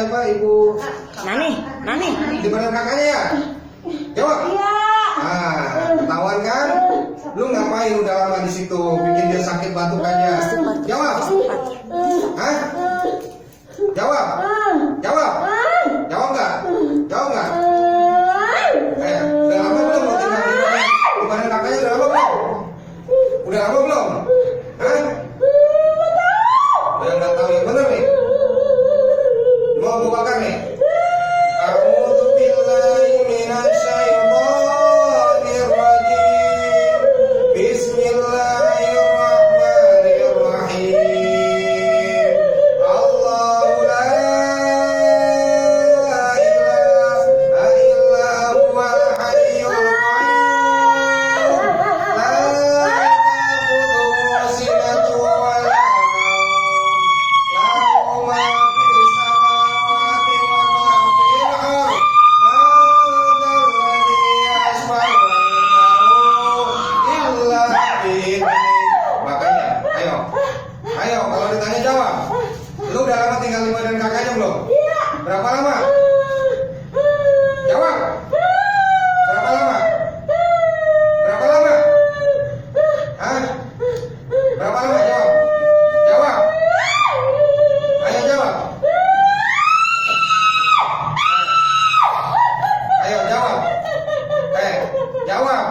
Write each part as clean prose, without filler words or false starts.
siapa? Ibu Nani. di badan kakaknya ya? Jawab. Iya. Ah, ketahuan kan? Lu ngapain udah lama di situ? Bikin dia sakit batuk aja. Jawab. Hah? Jawab. Jawab. Jawab nggak? Jawab nggak? Udah lama belum mau tinggal di badan kakaknya? Udah lama belum? Udah lama belum? Hah? Udah nggak tahu yang bener nih. Mau gue bakar nih. A'udzu billahi minasyaitonir rajim. Bismillahirrahmanirrahim. Allahu la ilaha illa huwal hayyul qayyum. La ta'khudhuhu sinatun wa la nawm. Lahu ma fis samawati wa ma fil ardh. Makanya, ayo kalau ditanya jawab. Lu udah lama tinggal di badan kakaknya belum? Berapa lama? Jawab. Berapa lama? Berapa lama? Hah? Berapa lama? Jawab. Jawab. Ayo jawab. Ayo jawab. Jawab.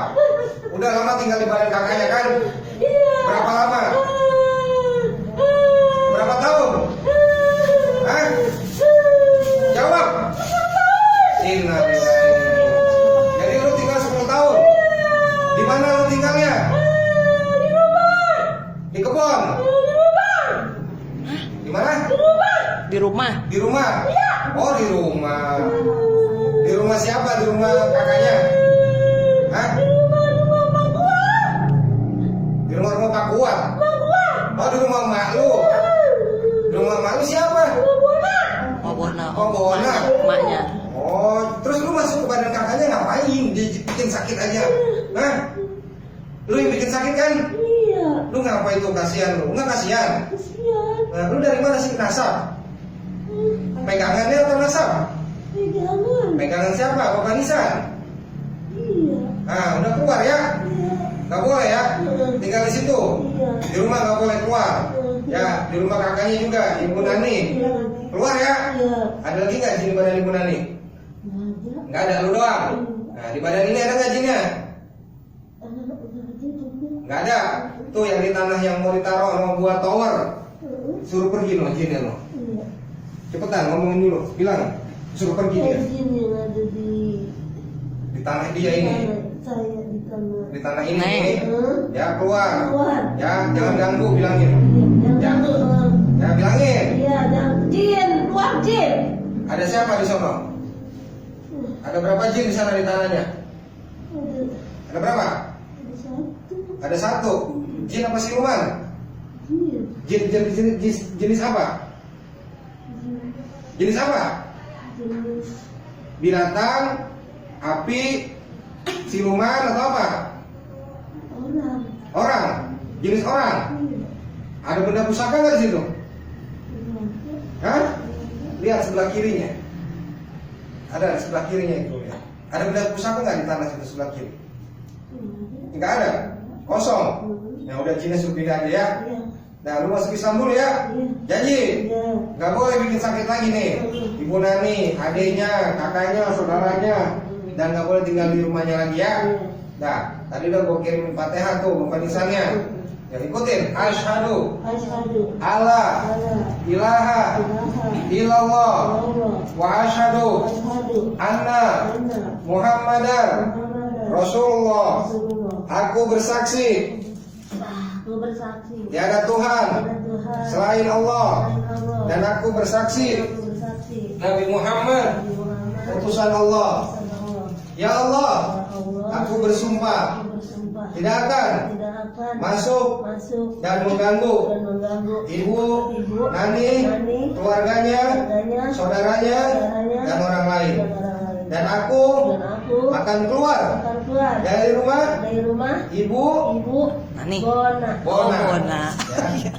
Udah lama tinggal di badan kakaknya kan? Berapa lama? Berapa tahun? Hah? Jawab. Innalillahi. Jadi lu tinggal 10 tahun. Di mana lu tinggalnya? Di kebun. Di mana? Di rumah. Di rumah. Oh, di rumah. Di rumah siapa? Di rumah kakaknya? Hah? Di rumah Pak Kuat. Oh, di rumah mak lu. Di rumah mak lu siapa? Oh, Bona. Oh, Bona. Emaknya. Oh, terus lu masuk ke badan kakaknya ngapain? Dia bikin sakit aja. Hah? Lu yang bikin sakit kan? Iya. Lu ngapain tuh, kasihan lu? Enggak kasihan. Nah, lu dari mana sih nasab? Pegangannya atau nasab? Pegangan. Pegangan siapa? Bapak Nisan. Iya. Nah, udah keluar ya? Gak boleh ya? Tinggal di situ. Di rumah gak boleh keluar. Ya, di rumah kakaknya juga, Ibu Nani. Keluar ya? Ada lagi nggak jin di badan Ibu Nani? Nggak ada, lu doang. Nah, di badan ini ada nggak jinnya? Nggak ada. Tuh yang di tanah yang mau ditaruh sama buah tower. Suruh pergi loh jinnya loh. Cepetan ngomongin dulu. Bilang, suruh pergi dia. Jin yang ada Di tanah dia ini. saya di tanah. Di tanah ini. Nih. Ya, keluar. Keluar. Ya, jangan ganggu, bilangin. Ya, ya bilangin. Iya, dan jin, keluar jin. Ada siapa di sono? Ada berapa jin di sana di tanahnya? Ada berapa? Ada satu. Ada satu. Jin apa siluman? Jin. Jenis apa? Jenis apa? Jenis Binatang, api, siluman atau apa? orang. Orang. Jenis orang. Ada benda pusaka nggak di situ? Hah? Lihat sebelah kirinya. Ada di sebelah kirinya itu. Ya. Ada benda pusaka nggak di tanah situ sebelah kiri? Nggak ada. Kosong. Nah udah jinnya suruh pindah aja ya. Nah lu masuk Islam dulu ya. Janji. Nggak boleh bikin sakit lagi nih. Ibu Nani, adiknya, kakaknya, saudaranya, dan nggak boleh tinggal di rumahnya lagi ya. Nah tadi udah gue kirim Fatihah tuh pemanisannya. Ya ikutin. Asyhadu alla ilaha illallah wa asyhadu anna Muhammadar Rasulullah. Aku bersaksi tiada Tuhan selain Allah, dan aku bersaksi Nabi Muhammad utusan Allah. Ya Allah, aku bersumpah tidak akan masuk dan mengganggu Ibu Nani, keluarganya, saudaranya, dan orang lain. Dan aku akan keluar dari rumah Ibu Nani. Bona. Bona. Ya.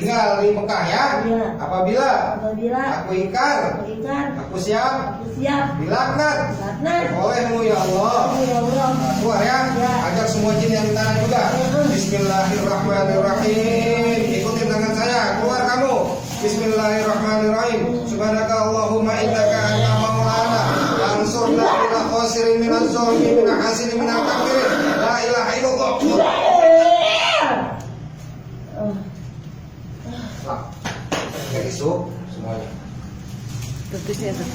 tinggal di Mekah ya. Iya. Apabila Apabila aku ingkar, aku ingat, aku siap aku siap dilaknat karena olehmu ya Allah. ya Allah. Keluar ya. Ya. Ajak semua jin yang di tanah juga. Bismillahirrahmanirrahim. Ikutin tangan saya. Keluar kamu. Bismillahirrahmanirrahim. Subhanaka Allahumma innaka anta maulana. Ansurna ila khasirin minaz zalimin minal hasidin minal kafirin. La ilaha illallah. Jadi semuanya. Tutusnya tuh.